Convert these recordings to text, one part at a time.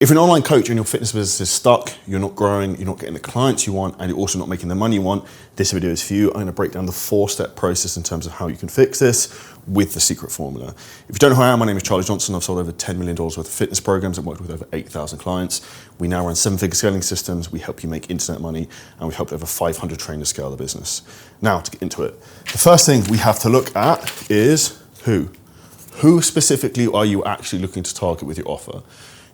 If you're an online coach and your fitness business is stuck, you're not growing, you're not getting the clients you want, and you're also not making the money you want, this video is for you. I'm going to break down the 4-step process in terms of how you can fix this with the secret formula. If you don't know who I am, my name is Charlie Johnson. I've sold over $10 million worth of fitness programs and worked with over 8,000 clients. We now run 7-figure scaling systems. We help you make internet money, and we've helped over 500 trainers scale the business. Now, to get into it, the first thing we have to look at is who. Who specifically are you actually looking to target with your offer?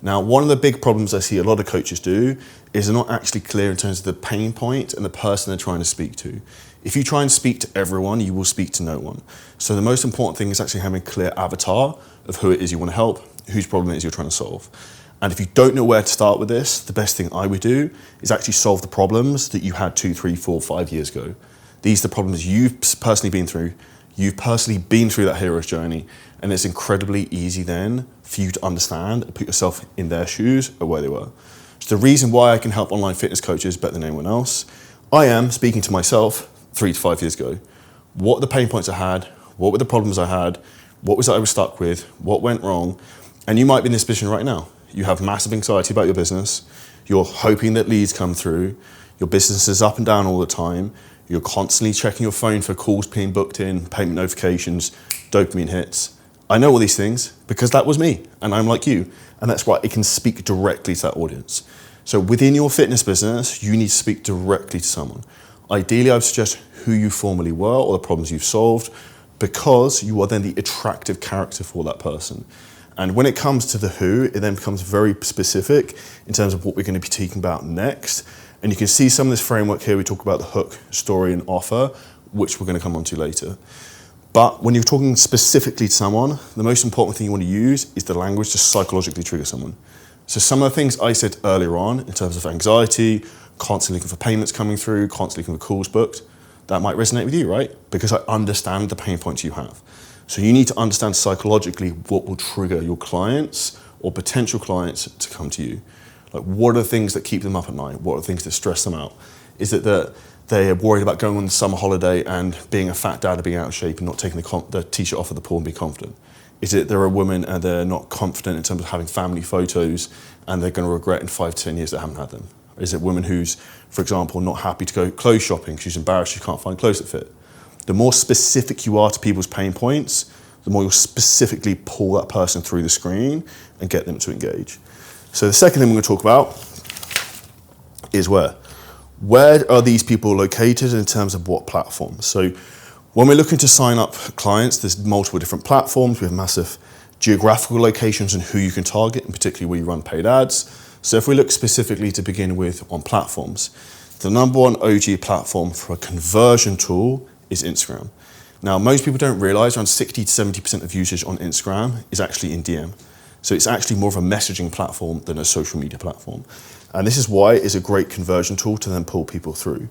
Now, one of the big problems I see a lot of coaches do is they're not actually clear in terms of the pain point and the person they're trying to speak to. If you try and speak to everyone, you will speak to no one. So the most important thing is actually having a clear avatar of who it is you want to help, whose problem it is you're trying to solve. And if you don't know where to start with this, the best thing I would do is actually solve the problems that you had 2, 3, 4, 5 years ago. These are the problems you've personally been through. You've personally been through that hero's journey, and it's incredibly easy then for you to understand and put yourself in their shoes or where they were. So the reason why I can help online fitness coaches better than anyone else, I am speaking to myself 3 to 5 years ago. What were the pain points I had? What were the problems I had? What was it I was stuck with? What went wrong? And you might be in this position right now. You have massive anxiety about your business. You're hoping that leads come through. Your business is up and down all the time. You're constantly checking your phone for calls being booked in, payment notifications, dopamine hits. I know all these things because that was me, and I'm like you, and that's why it can speak directly to that audience. So within your fitness business, you need to speak directly to someone. Ideally, I would suggest who you formerly were or the problems you've solved, because you are then the attractive character for that person. And when it comes to the who, it then becomes very specific in terms of what we're going to be talking about next. And you can see some of this framework here. We talk about the hook, story, and offer, which we're going to come on to later. But when you're talking specifically to someone, the most important thing you want to use is the language to psychologically trigger someone. So some of the things I said earlier on in terms of anxiety, constantly looking for payments coming through, constantly looking for calls booked, that might resonate with you, right? Because I understand the pain points you have. So you need to understand psychologically what will trigger your clients or potential clients to come to you. Like, what are the things that keep them up at night? What are the things that stress them out? Is it that they're worried about going on the summer holiday and being a fat dad and being out of shape and not taking the t-shirt off of the pool and being confident? Is it they're a woman and they're not confident in terms of having family photos and they're going to regret in 5 to 10 years they haven't had them? Is it women who's, for example, not happy to go clothes shopping because she's embarrassed she can't find clothes that fit? The more specific you are to people's pain points, the more you'll specifically pull that person through the screen and get them to engage. So the second thing we're going to talk about is where. Where are these people located in terms of what platforms? So when we're looking to sign up clients, there's multiple different platforms. We have massive geographical locations and who you can target, and particularly where you run paid ads. So if we look specifically to begin with on platforms, the number one OG platform for a conversion tool is Instagram. Now, most people don't realize around 60 to 70% of usage on Instagram is actually in DM. So it's actually more of a messaging platform than a social media platform. And this is why it's a great conversion tool to then pull people through.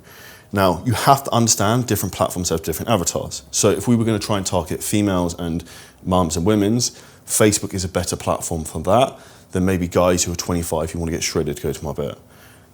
Now, you have to understand different platforms have different avatars. So if we were going to try and target females and mums and women's, Facebook is a better platform for that than maybe guys who are 25 who want to get shredded, go to my bet.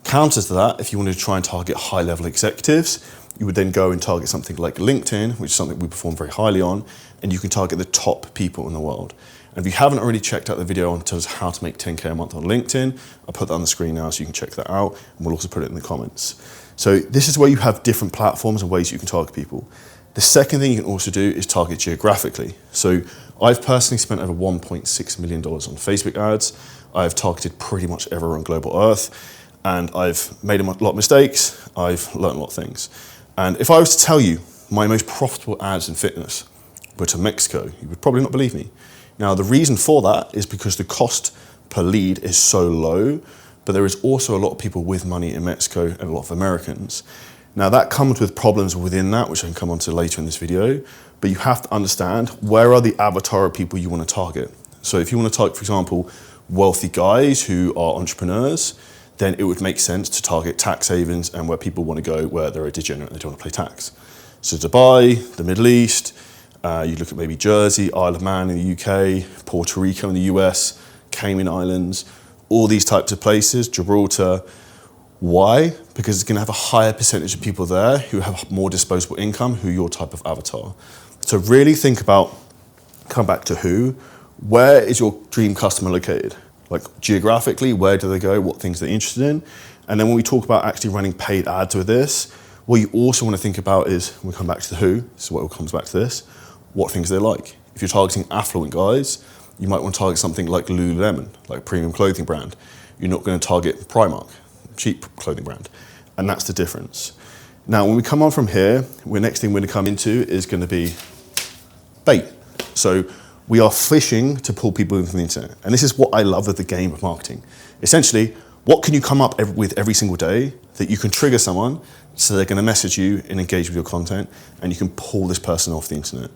Counter to that, if you wanted to try and target high-level executives, you would then go and target something like LinkedIn, which is something we perform very highly on, and you can target the top people in the world. And if you haven't already checked out the video on terms of how to make 10K a month on LinkedIn, I'll put that on the screen now so you can check that out, and we'll also put it in the comments. So this is where you have different platforms and ways you can target people. The second thing you can also do is target geographically. So I've personally spent over $1.6 million on Facebook ads. I've targeted pretty much everywhere on global Earth, and I've made a lot of mistakes. I've learned a lot of things. And if I was to tell you my most profitable ads in fitness were to Mexico, you would probably not believe me. Now, the reason for that is because the cost per lead is so low, but there is also a lot of people with money in Mexico and a lot of Americans. Now, that comes with problems within that, which I can come on to later in this video, but you have to understand where are the avatar of people you want to target. So if you want to target, for example, wealthy guys who are entrepreneurs, then it would make sense to target tax havens and where people want to go where they're a degenerate and they don't want to pay tax. So Dubai, the Middle East, you look at maybe Jersey, Isle of Man in the UK, Puerto Rico in the US, Cayman Islands, all these types of places, Gibraltar. Why? Because it's going to have a higher percentage of people there who have more disposable income, who are your type of avatar. So really think about, come back to who, where is your dream customer located? Like geographically, where do they go? What things they're interested in? And then when we talk about actually running paid ads with this, what you also want to think about is, when we come back to the who, this is what comes back to this, what things they like. If you're targeting affluent guys, you might want to target something like Lululemon, like a premium clothing brand. You're not going to target Primark, cheap clothing brand. And that's the difference. Now, when we come on from here, the next thing we're going to come into is going to be bait. So we are fishing to pull people in from the internet. And this is what I love of the game of marketing. Essentially, what can you come up with every single day that you can trigger someone so they're going to message you and engage with your content, and you can pull this person off the internet.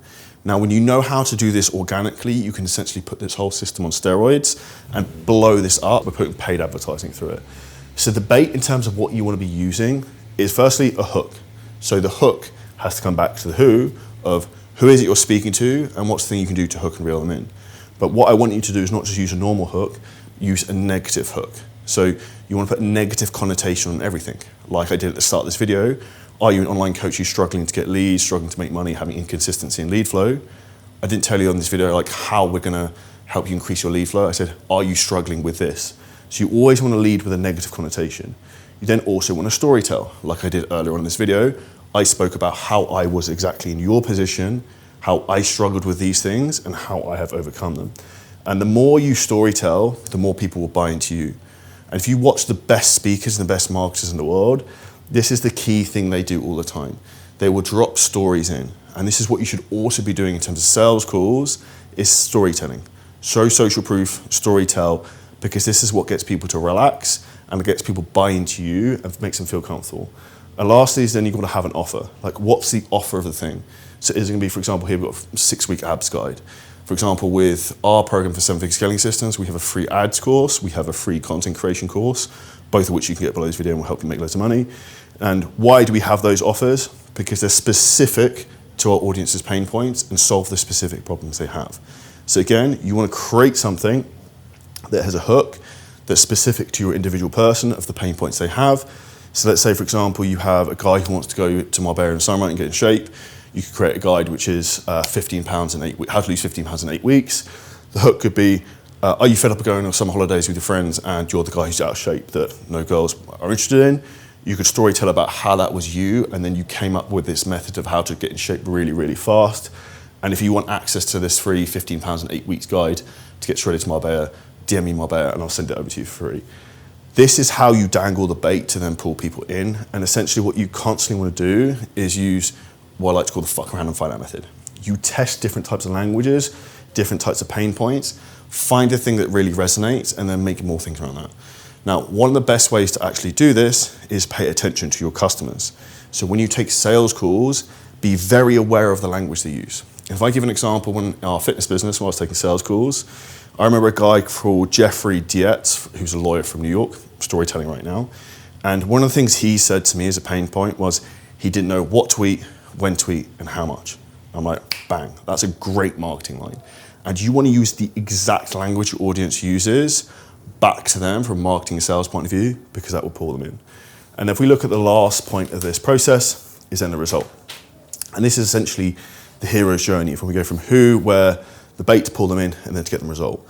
Now, when you know how to do this organically, you can essentially put this whole system on steroids and blow this up by putting paid advertising through it. So the bait in terms of what you want to be using is firstly a hook. So the hook has to come back to the who of who is it you're speaking to and what's the thing you can do to hook and reel them in. But what I want you to do is not just use a normal hook, use a negative hook. So you want to put a negative connotation on everything. Like I did at the start of this video, are you an online coach who's struggling to get leads, struggling to make money, having inconsistency in lead flow? I didn't tell you on this video like how we're gonna help you increase your lead flow. I said, are you struggling with this? So you always want to lead with a negative connotation. You then also want to storytell. Like I did earlier on in this video, I spoke about how I was exactly in your position, how I struggled with these things, and how I have overcome them. And the more you storytell, the more people will buy into you. And if you watch the best speakers and the best marketers in the world, this is the key thing they do all the time. They will drop stories in. And this is what you should also be doing in terms of sales calls, is storytelling. Show social proof, storytell, because this is what gets people to relax and it gets people buy into you and makes them feel comfortable. And lastly is then you've got to have an offer. Like, what's the offer of the thing? So is it going to be, for example, here we've got a 6-week abs guide. For example, with our program for 7-figure scaling systems, we have a free ads course, we have a free content creation course, both of which you can get below this video and will help you make loads of money. And why do we have those offers? Because they're specific to our audience's pain points and solve the specific problems they have. So again, you want to create something that has a hook that's specific to your individual person of the pain points they have. So let's say, for example, you have a guy who wants to go to Marbella in summer and get in shape. You could create a guide which is 15 pounds in 8 weeks, how to lose 15 pounds in 8 weeks. The hook could be, are you fed up of going on summer holidays with your friends and you're the guy who's out of shape that no girls are interested in? You could storytell about how that was you, and then you came up with this method of how to get in shape really, really fast. And if you want access to this free 15 pounds in 8 weeks guide to get straight into Marbella, DM me Marbella and I'll send it over to you for free. This is how you dangle the bait to then pull people in. And essentially what you constantly want to do is use what I like to call the fuck around and find out method. You test different types of languages, different types of pain points, find a thing that really resonates and then make more things around that. Now, one of the best ways to actually do this is pay attention to your customers. So when you take sales calls, be very aware of the language they use. If I give an example, when in our fitness business, when I was taking sales calls, I remember a guy called Jeffrey Dietz, who's a lawyer from New York, storytelling right now. And one of the things he said to me as a pain point was he didn't know what to eat, when to eat, and how much. I'm like, bang, that's a great marketing line. And you want to use the exact language your audience uses back to them from a marketing and sales point of view, because that will pull them in. And if we look at the last point of this process, is then the result. And this is essentially the hero's journey, from we go from who, where, the bait to pull them in, and then to get them result.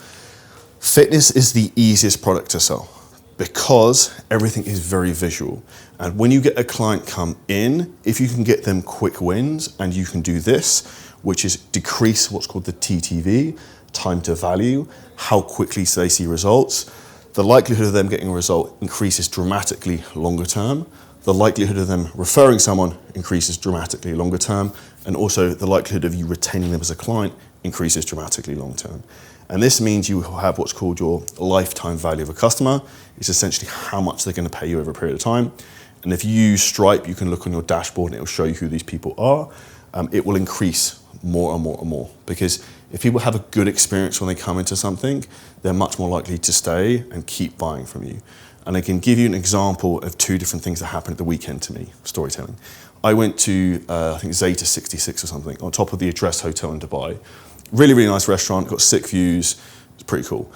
Fitness is the easiest product to sell because everything is very visual. And when you get a client come in, if you can get them quick wins, and you can do this, which is decrease what's called the TTV, time to value, how quickly they see results, the likelihood of them getting a result increases dramatically longer term. The likelihood of them referring someone increases dramatically longer term. And also the likelihood of you retaining them as a client increases dramatically long term. And this means you have what's called your lifetime value of a customer. It's essentially how much they're going to pay you over a period of time. And if you use Stripe, you can look on your dashboard and it will show you who these people are. It will increase more and more and more, because if people have a good experience when they come into something, they're much more likely to stay and keep buying from you. And I can give you an example of 2 different things that happened at the weekend to me, storytelling. I went to, I think Zeta 66 or something, on top of the Address Hotel in Dubai. Really, really nice restaurant, got sick views, it's pretty cool.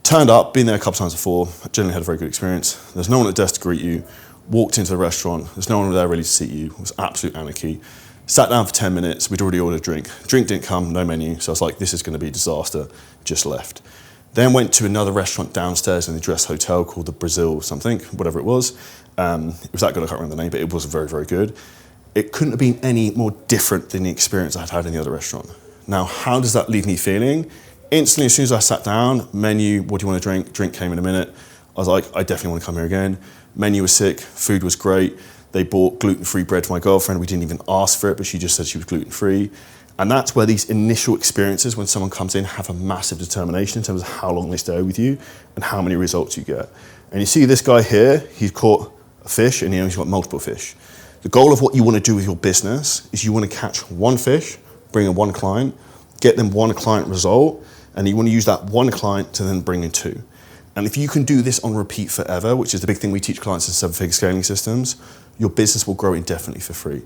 Turned up, been there a couple times before, generally had a very good experience. There's no one at the desk to greet you. Walked into the restaurant, there's no one there ready to seat you. It was absolute anarchy. Sat down for 10 minutes, we'd already ordered a drink. Drink didn't come, no menu, so I was like, this is gonna be a disaster, just left. Then went to another restaurant downstairs in the Dress Hotel called the Brazil something, whatever it was. It was that good, I can't remember the name, but it was very, very good. It couldn't have been any more different than the experience I'd had in the other restaurant. Now, how does that leave me feeling? Instantly, as soon as I sat down, menu, what do you want to drink? Drink came in a minute. I was like, I definitely want to come here again. Menu was sick, food was great. They bought gluten-free bread for my girlfriend. We didn't even ask for it, but she just said she was gluten-free. And that's where these initial experiences, when someone comes in, have a massive determination in terms of how long they stay with you and how many results you get. And you see this guy here, he's caught a fish and he's got multiple fish. The goal of what you want to do with your business is you want to catch one fish, bring in one client, get them one client result, and you want to use that one client to then bring in two. And if you can do this on repeat forever, which is the big thing we teach clients in seven-figure scaling systems, your business will grow indefinitely for free.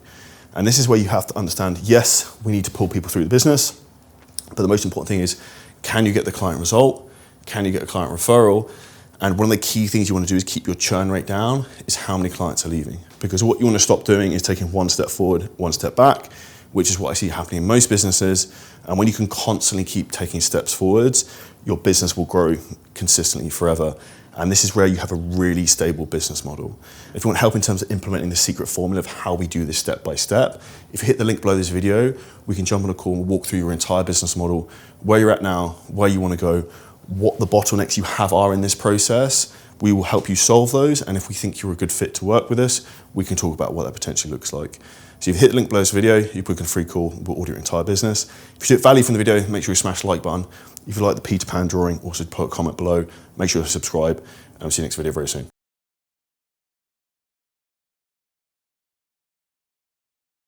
And this is where you have to understand, yes, we need to pull people through the business, but the most important thing is, can you get the client result? Can you get a client referral? And one of the key things you want to do is keep your churn rate down, is how many clients are leaving. Because what you want to stop doing is taking one step forward, one step back, which is what I see happening in most businesses. And when you can constantly keep taking steps forwards, your business will grow consistently forever. And this is where you have a really stable business model. If you want help in terms of implementing the secret formula of how we do this step by step, if you hit the link below this video, we can jump on a call and walk through your entire business model, where you're at now, where you want to go, what the bottlenecks you have are in this process. We will help you solve those. And if we think you're a good fit to work with us, we can talk about what that potentially looks like. So if you hit the link below this video, you book a free call, we'll order your entire business. If you get value from the video, make sure you smash the like button. If you like the Peter Pan drawing, also put a comment below. Make sure to subscribe, and I'll see you next video very soon.